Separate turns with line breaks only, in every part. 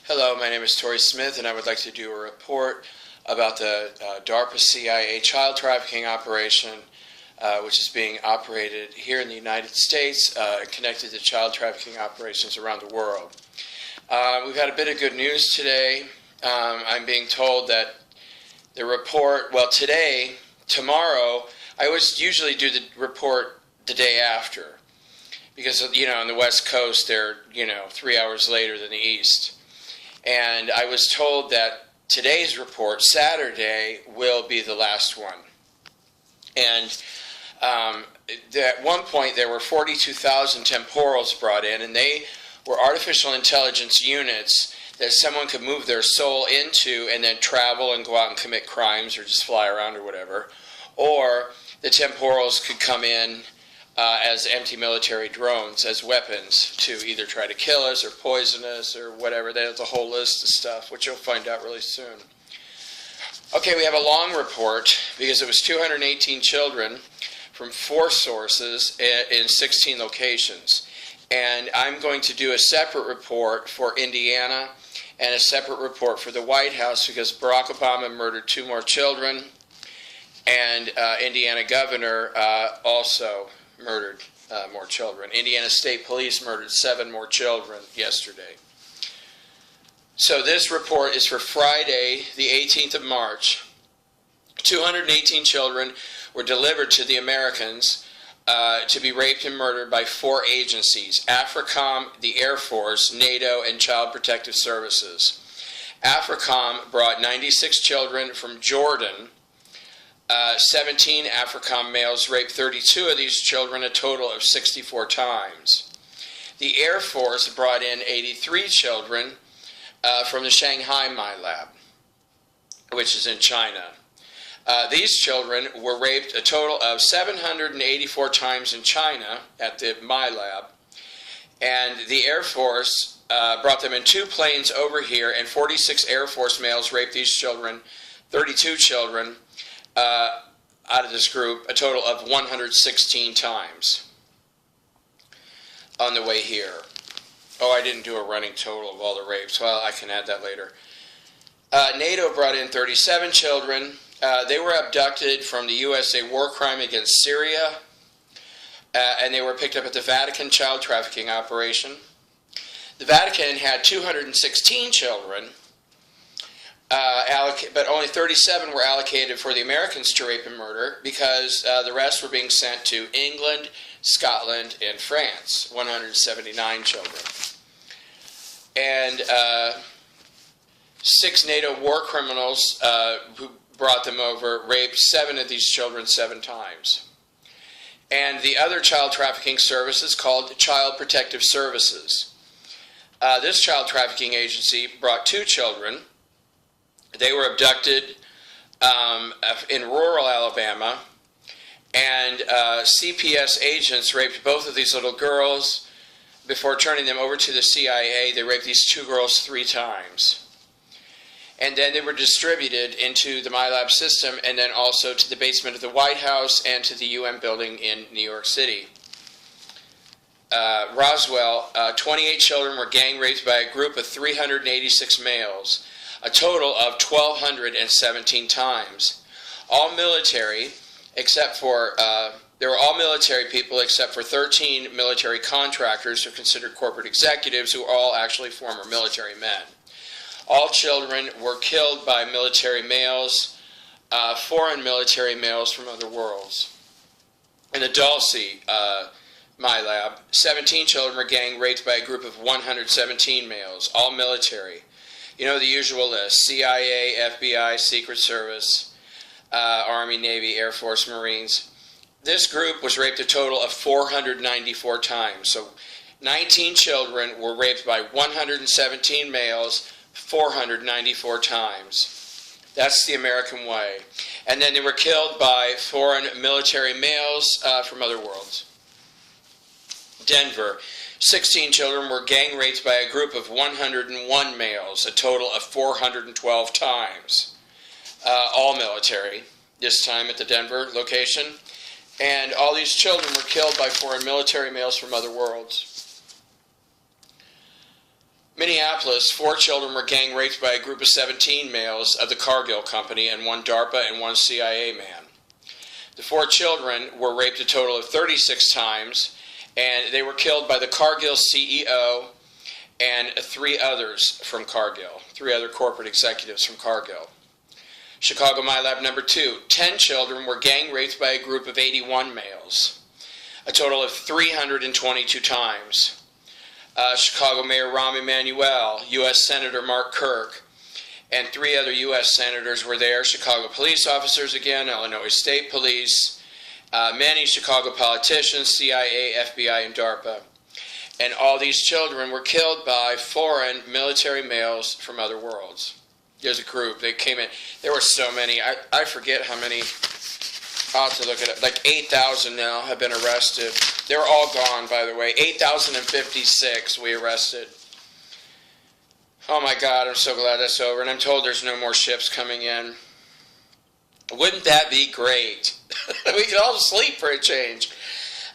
Hello, my name is Tori Smith, and I would like to do a report about the DARPA CIA child trafficking operation, which is being operated here in the United States, connected to child trafficking operations around the world. We've had a bit of good news today. I'm being told that the report, tomorrow, I always usually do the report the day after, because, on the West Coast, they're, 3 hours later than the East. And I was told that today's report, Saturday, will be the last one. And at one point, there were 42,000 temporals brought in, and they were artificial intelligence units that someone could move their soul into and then travel and go out and commit crimes or just fly around or whatever. Or the temporals could come in as empty military drones, as weapons to either try to kill us or poison us or whatever. There's a whole list of stuff, which you'll find out really soon. Okay, we have a long report because it was 218 children from 4 sources in 16 locations. And I'm going to do a separate report for Indiana and a separate report for the White House because Barack Obama murdered 2 more children, and Indiana governor also murdered more children. Indiana State Police murdered 7 more children yesterday. So this report is for Friday, the 18th of March. 218 children were delivered to the Americans to be raped and murdered by 4 agencies: AFRICOM, the Air Force, NATO, and Child Protective Services. AFRICOM brought 96 children from Jordan. 17 AFRICOM males raped 32 of these children, a total of 64 times. The Air Force brought in 83 children from the Shanghai MILAB, which is in China. These children were raped a total of 784 times in China at the MILAB, and the Air Force brought them in 2 planes over here, and 46 Air Force males raped these children, 32 children, out of this group, a total of 116 times on the way here. Oh, I didn't do a running total of all the rapes. Well, I can add that later. NATO brought in 37 children. They were abducted from the USA war crime against Syria, and they were picked up at the Vatican child trafficking operation. The Vatican had 216 children, but only 37 were allocated for the Americans to rape and murder because the rest were being sent to England, Scotland, and France, 179 children. And 6 NATO war criminals who brought them over raped 7 of these children 7 times. And the other child trafficking service is called Child Protective Services. This child trafficking agency brought 2 children. They were abducted in rural Alabama, and CPS agents raped both of these little girls before turning them over to the CIA. They raped these 2 girls 3 times. And then they were distributed into the MILAB system and then also to the basement of the White House and to the UN building in New York City. Roswell, 28 children were gang raped by a group of 386 males. A total of 1,217 times. All military, except for, they were all military people except for 13 military contractors who are considered corporate executives who are all actually former military men. All children were killed by military males, foreign military males from other worlds. In the Dulce MILAB, 17 children were gang raped by a group of 117 males, all military. You know the usual list: CIA, FBI, Secret Service, Army, Navy, Air Force, Marines. This group was raped a total of 494 times. So 19 children were raped by 117 males 494 times. That's the American way. And then they were killed by foreign military males from other worlds. Denver. 16 children were gang raped by a group of 101 males, a total of 412 times. All military, this time at the Denver location. And all these children were killed by foreign military males from other worlds. Minneapolis, 4 children were gang raped by a group of 17 males of the Cargill Company and 1 DARPA and 1 CIA man. The 4 children were raped a total of 36 times, and they were killed by the Cargill CEO and 3 others from Cargill, 3 other corporate executives from Cargill. Chicago MILAB number 2, 10 children were gang raped by a group of 81 males, a total of 322 times. Chicago Mayor Rahm Emanuel, U.S. Senator Mark Kirk, and 3 other U.S. senators were there. Chicago police officers again, Illinois State Police, many Chicago politicians, CIA, FBI, and DARPA. And all these children were killed by foreign military males from other worlds. There's a group. They came in. There were so many. I forget how many. I'll have to look at it. Like 8,000 now have been arrested. They're all gone, by the way. 8,056 we arrested. Oh my God, I'm so glad that's over. And I'm told there's no more ships coming in. Wouldn't that be great? We could all sleep for a change.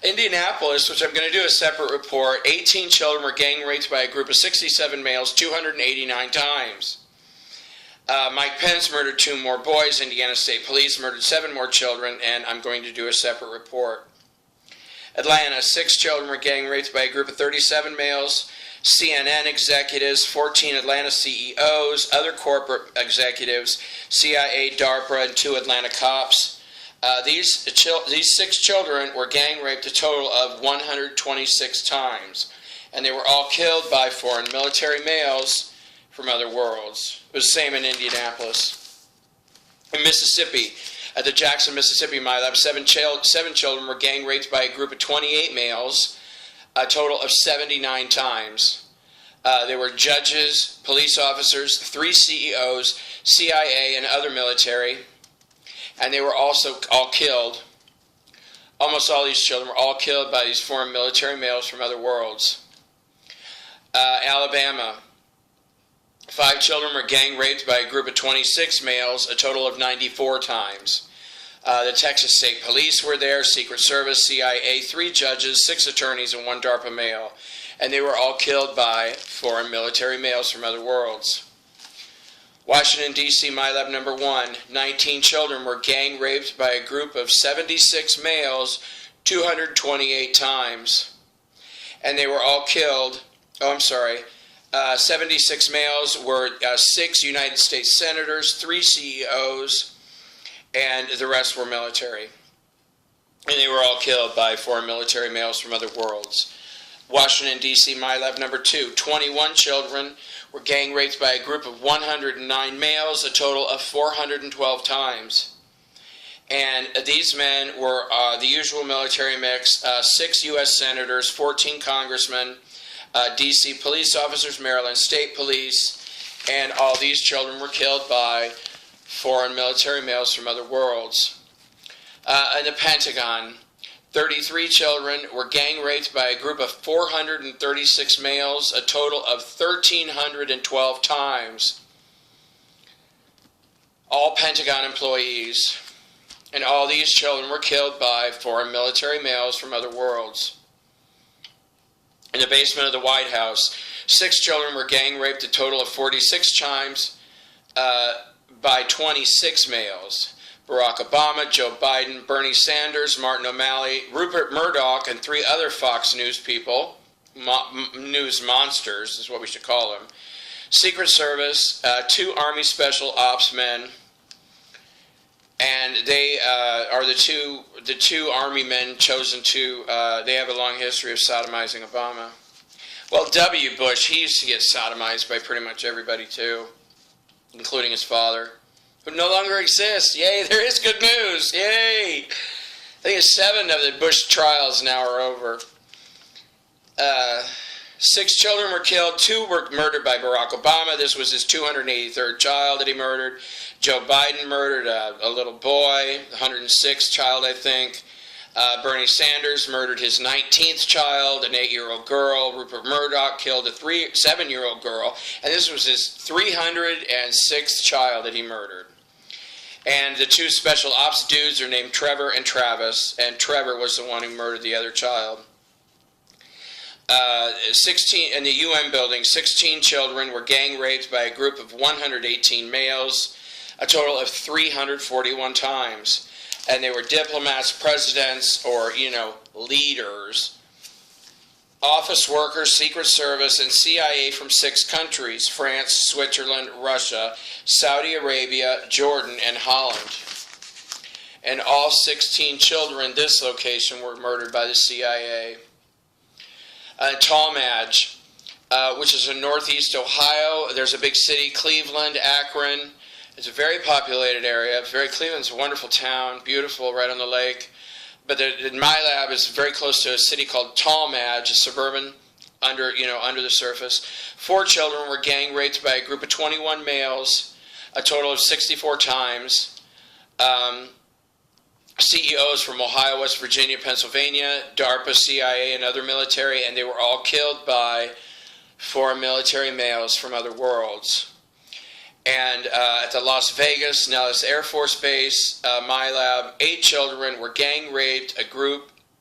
Indianapolis, which I'm going to do a separate report, 18 children were gang raped by a group of 67 males 289 times. Mike Pence murdered 2 more boys. Indiana State Police murdered 7 more children, and I'm going to do a separate report. Atlanta, 6 children were gang raped by a group of 37 males. CNN executives, 14 Atlanta CEOs, other corporate executives, CIA, DARPA, and 2 Atlanta cops. These 6 children were gang raped a total of 126 times, and they were all killed by foreign military males from other worlds. It was the same in Indianapolis. In Mississippi, at the Jackson, Mississippi MILAB, 7 children were gang raped by a group of 28 males, a total of 79 times. They were judges, police officers, 3 CEOs, CIA, and other military, and they were also all killed. Almost all these children were all killed by these foreign military males from other worlds. Alabama, 5 children were gang raped by a group of 26 males, a total of 94 times. The Texas State Police were there, Secret Service, CIA, 3 judges, 6 attorneys, and 1 DARPA male. And they were all killed by foreign military males from other worlds. Washington, D.C. MILAB number 1, 19 children were gang raped by a group of 76 males 228 times. And they were all killed. 76 males were 6 United States senators, 3 CEOs, and the rest were military. And they were all killed by foreign military males from other worlds. Washington, D.C. MILAB number 2, 21 children were gang raped by a group of 109 males, a total of 412 times. And these men were the usual military mix, 6 U.S. senators, 14 congressmen, D.C. police officers, Maryland State Police, and all these children were killed by foreign military males from other worlds. In the Pentagon, 33 children were gang raped by a group of 436 males, a total of 1,312 times. All Pentagon employees. And all these children were killed by foreign military males from other worlds. In the basement of the White House, 6 children were gang raped a total of 46 times by 26 males. Barack Obama, Joe Biden, Bernie Sanders, Martin O'Malley, Rupert Murdoch, and 3 other Fox News people, news monsters is what we should call them. Secret Service, 2 Army Special Ops men, and they are the two Army men chosen to, they have a long history of sodomizing Obama. Well, W. Bush, he used to get sodomized by pretty much everybody too, including his father, who no longer exists. Yay, there is good news. Yay. I think 7 of the Bush trials now are over. 6 children were killed. 2 were murdered by Barack Obama. This was his 283rd child that he murdered. Joe Biden murdered a little boy, 106th child, I think. Bernie Sanders murdered his 19th child, an 8-year-old girl. Rupert Murdoch killed a 7-year-old girl. And this was his 306th child that he murdered. And the 2 special ops dudes are named Trevor and Travis. And Trevor was the one who murdered the other child. 16 in the UN building, 16 children were gang raped by a group of 118 males, a total of 341 times. And they were diplomats, presidents, or, leaders, office workers, Secret Service, and CIA from 6 countries: France, Switzerland, Russia, Saudi Arabia, Jordan, and Holland. And all 16 children in this location were murdered by the CIA. Tallmadge, which is in northeast Ohio. There's a big city, Cleveland, Akron. It's a very populated area. Cleveland's a wonderful town, beautiful, right on the lake. But the MILAB is very close to a city called Tallmadge, a suburban under the surface. 4 children were gang raped by a group of 21 males, a total of 64 times. CEOs from Ohio, West Virginia, Pennsylvania, DARPA, CIA, and other military, and they were all killed by foreign military males from other worlds. And at the Las Vegas Nellis Air Force Base, MILAB, 8 children were gang raped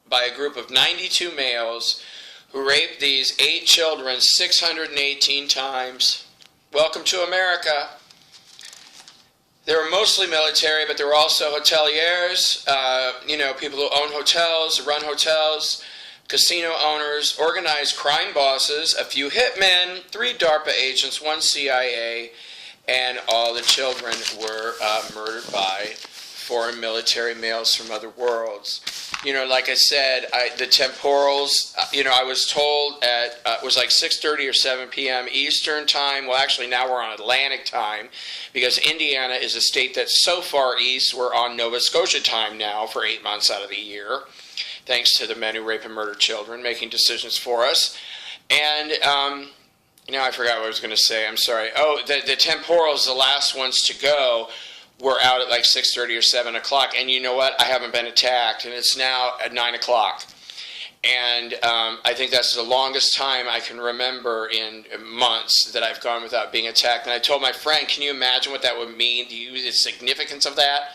by a group of 92 males who raped these 8 children 618 times. Welcome to America. They were mostly military, but there were also hoteliers, people who own hotels, run hotels, casino owners, organized crime bosses, a few hitmen, 3 DARPA agents, 1 CIA, and all the children were murdered by foreign military males from other worlds. Like I said, the Temporals, I was told it was like 6:30 or 7 p.m. Eastern time. Well, actually, now we're on Atlantic time because Indiana is a state that's so far east, we're on Nova Scotia time now for 8 months out of the year, thanks to the men who rape and murder children making decisions for us. And I forgot what I was going to say. I'm sorry. Oh, the Temporals, the last ones to go, were out at like 6:30 or 7 o'clock. And you know what? I haven't been attacked, and it's now at 9 o'clock. And I think that's the longest time I can remember in months that I've gone without being attacked. And I told my friend, can you imagine what that would mean? The significance of that?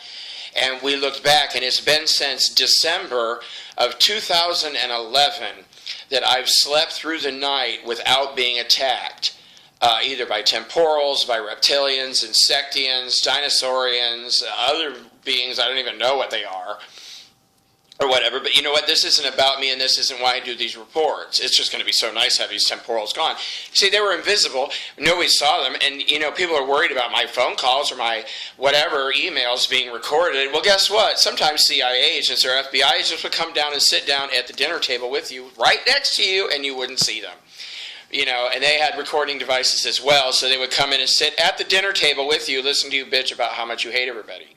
And we looked back, and it's been since December of 2011 that I've slept through the night without being attacked, either by temporals, by reptilians, insectians, dinosaurians, other beings, I don't even know what they are, or whatever. But you know what? This isn't about me, and this isn't why I do these reports. It's just going to be so nice to have these temporals gone. See, they were invisible. Nobody saw them, and, people are worried about my phone calls or my whatever emails being recorded. Well, guess what? Sometimes CIA agents or FBI agents would come down and sit down at the dinner table with you, right next to you, and you wouldn't see them. And they had recording devices as well, so they would come in and sit at the dinner table with you, listen to you bitch about how much you hate everybody,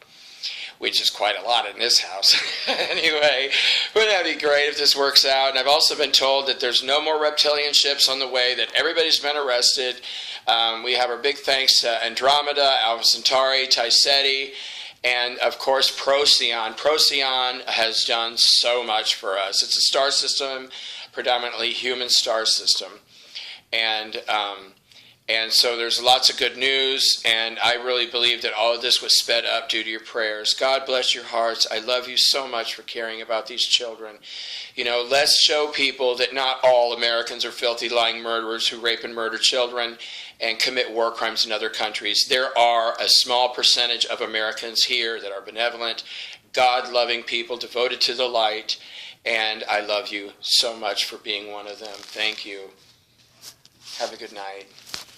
which is quite a lot in this house. Anyway, wouldn't that be great if this works out? And I've also been told that there's no more reptilian ships on the way, that everybody's been arrested. We have our big thanks to Andromeda, Alpha Centauri, Taiseti, and, of course, Procyon. Procyon has done so much for us. It's a star system, predominantly human star system. And so there's lots of good news, and I really believe that all of this was sped up due to your prayers. God bless your hearts. I love you so much for caring about these children. Let's show people that not all Americans are filthy, lying murderers who rape and murder children and commit war crimes in other countries. There are a small percentage of Americans here that are benevolent, God-loving people devoted to the light, and I love you so much for being one of them. Thank you. Have a good night.